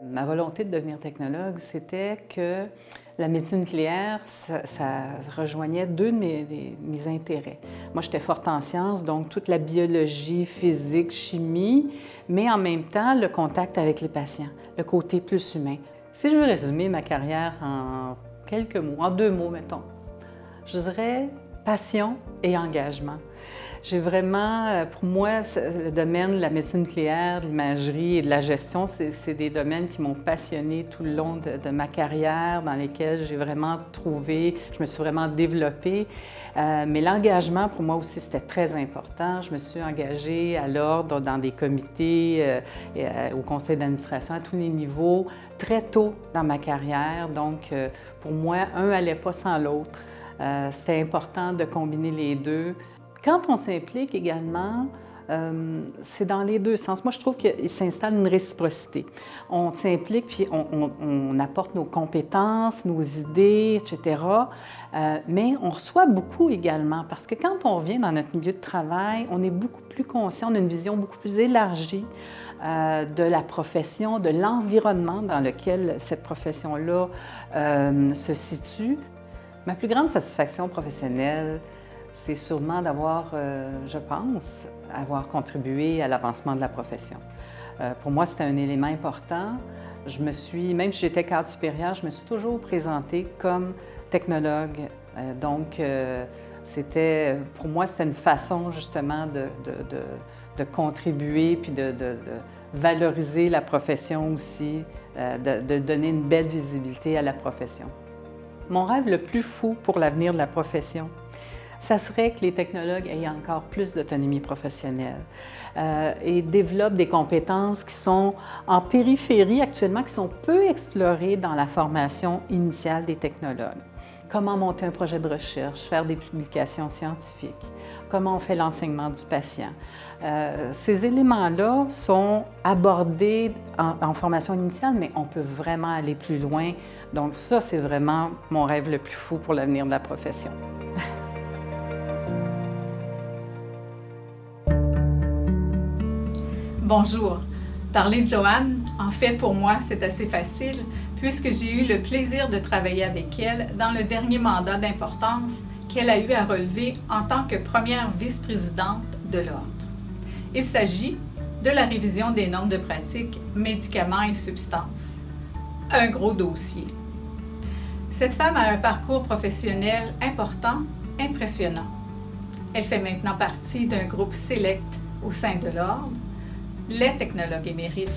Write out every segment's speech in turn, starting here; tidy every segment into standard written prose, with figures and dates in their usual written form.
Ma volonté de devenir technologue, c'était que la médecine nucléaire, ça rejoignait deux de mes intérêts. Moi, j'étais forte en sciences, donc toute la biologie, physique, chimie, mais en même temps, le contact avec les patients, le côté plus humain. Si je veux résumer ma carrière en quelques mots, en 2 mots, mettons, je dirais passion et engagement. J'ai vraiment, pour moi, le domaine de la médecine nucléaire, de l'imagerie et de la gestion, c'est des domaines qui m'ont passionnée tout le long de ma carrière, dans lesquels j'ai vraiment trouvé, je me suis vraiment développée. Mais l'engagement, pour moi aussi, c'était très important. Je me suis engagée à l'ordre, dans des comités, au conseil d'administration, à tous les niveaux, très tôt dans ma carrière. Donc, pour moi, un n'allait pas sans l'autre. C'était important de combiner les deux. Quand on s'implique également, c'est dans les deux sens. Moi, je trouve qu'il s'installe une réciprocité. On s'implique, puis on apporte nos compétences, nos idées, etc. Mais on reçoit beaucoup également, parce que quand on revient dans notre milieu de travail, on est beaucoup plus conscient, on a une vision beaucoup plus élargie de la profession, de l'environnement dans lequel cette profession-là se situe. Ma plus grande satisfaction professionnelle, c'est sûrement d'avoir, je pense, avoir contribué à l'avancement de la profession. Pour moi, c'était un élément important. Même si j'étais cadre supérieur, je me suis toujours présentée comme technologue. Donc, pour moi, c'était une façon justement de contribuer puis de valoriser la profession aussi, de donner une belle visibilité à la profession. Mon rêve le plus fou pour l'avenir de la profession, ça serait que les technologues aient encore plus d'autonomie professionnelle et développent des compétences qui sont en périphérie actuellement, qui sont peu explorées dans la formation initiale des technologues. Comment monter un projet de recherche, faire des publications scientifiques, comment on fait l'enseignement du patient. Ces éléments-là sont abordés en formation initiale, mais on peut vraiment aller plus loin. Donc ça, c'est vraiment mon rêve le plus fou pour l'avenir de la profession. Bonjour. Parler de Joanne, en fait, pour moi, c'est assez facile, puisque j'ai eu le plaisir de travailler avec elle dans le dernier mandat d'importance qu'elle a eu à relever en tant que première vice-présidente de l'Ordre. Il s'agit de la révision des normes de pratique médicaments et substances. Un gros dossier. Cette femme a un parcours professionnel important, impressionnant. Elle fait maintenant partie d'un groupe sélect au sein de l'Ordre, les technologues émérites.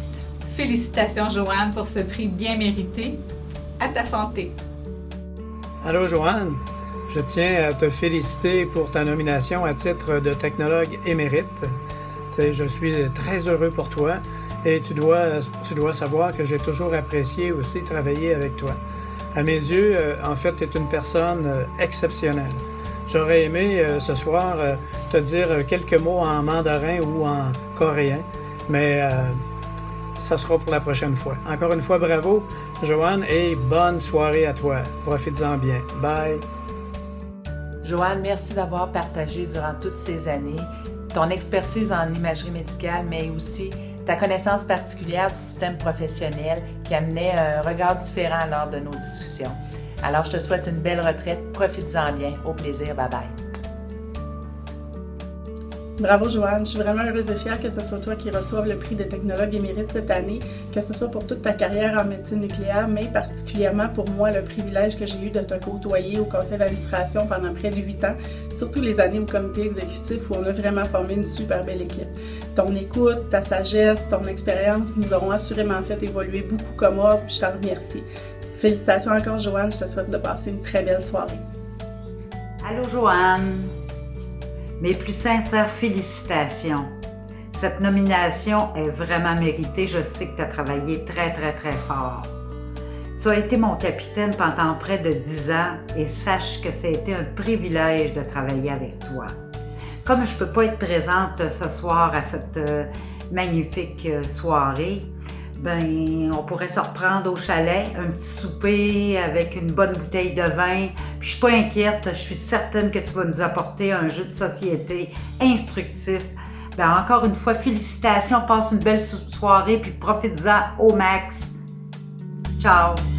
Félicitations, Joanne, pour ce prix bien mérité. À ta santé. Allô, Joanne. Je tiens à te féliciter pour ta nomination à titre de technologue émérite. Je suis très heureux pour toi et tu dois savoir que j'ai toujours apprécié aussi travailler avec toi. À mes yeux, en fait, tu es une personne exceptionnelle. J'aurais aimé ce soir te dire quelques mots en mandarin ou en coréen, mais ça sera pour la prochaine fois. Encore une fois, bravo, Joanne, et bonne soirée à toi. Profites-en bien. Bye! Joanne, merci d'avoir partagé durant toutes ces années ton expertise en imagerie médicale, mais aussi ta connaissance particulière du système professionnel qui amenait un regard différent lors de nos discussions. Alors, je te souhaite une belle retraite. Profites-en bien. Au plaisir. Bye-bye. Bravo Joanne, je suis vraiment heureuse et fière que ce soit toi qui reçoive le prix de technologue émérite cette année, que ce soit pour toute ta carrière en médecine nucléaire, mais particulièrement pour moi le privilège que j'ai eu de te côtoyer au conseil d'administration pendant près de 8 ans, surtout les années au comité exécutif où on a vraiment formé une super belle équipe. Ton écoute, ta sagesse, ton expérience nous auront assurément fait évoluer beaucoup comme moi, puis je t'en remercie. Félicitations encore Joanne, je te souhaite de passer une très belle soirée. Allô Joanne. Mes plus sincères félicitations. Cette nomination est vraiment méritée. Je sais que tu as travaillé très, très, très fort. Tu as été mon capitaine pendant près de 10 ans et sache que ça a été un privilège de travailler avec toi. Comme je ne peux pas être présente ce soir à cette magnifique soirée, on pourrait se reprendre au chalet, un petit souper avec une bonne bouteille de vin. Puis je suis pas inquiète, je suis certaine que tu vas nous apporter un jeu de société instructif. Encore une fois, félicitations, passe une belle soirée puis profites-en au max. Ciao!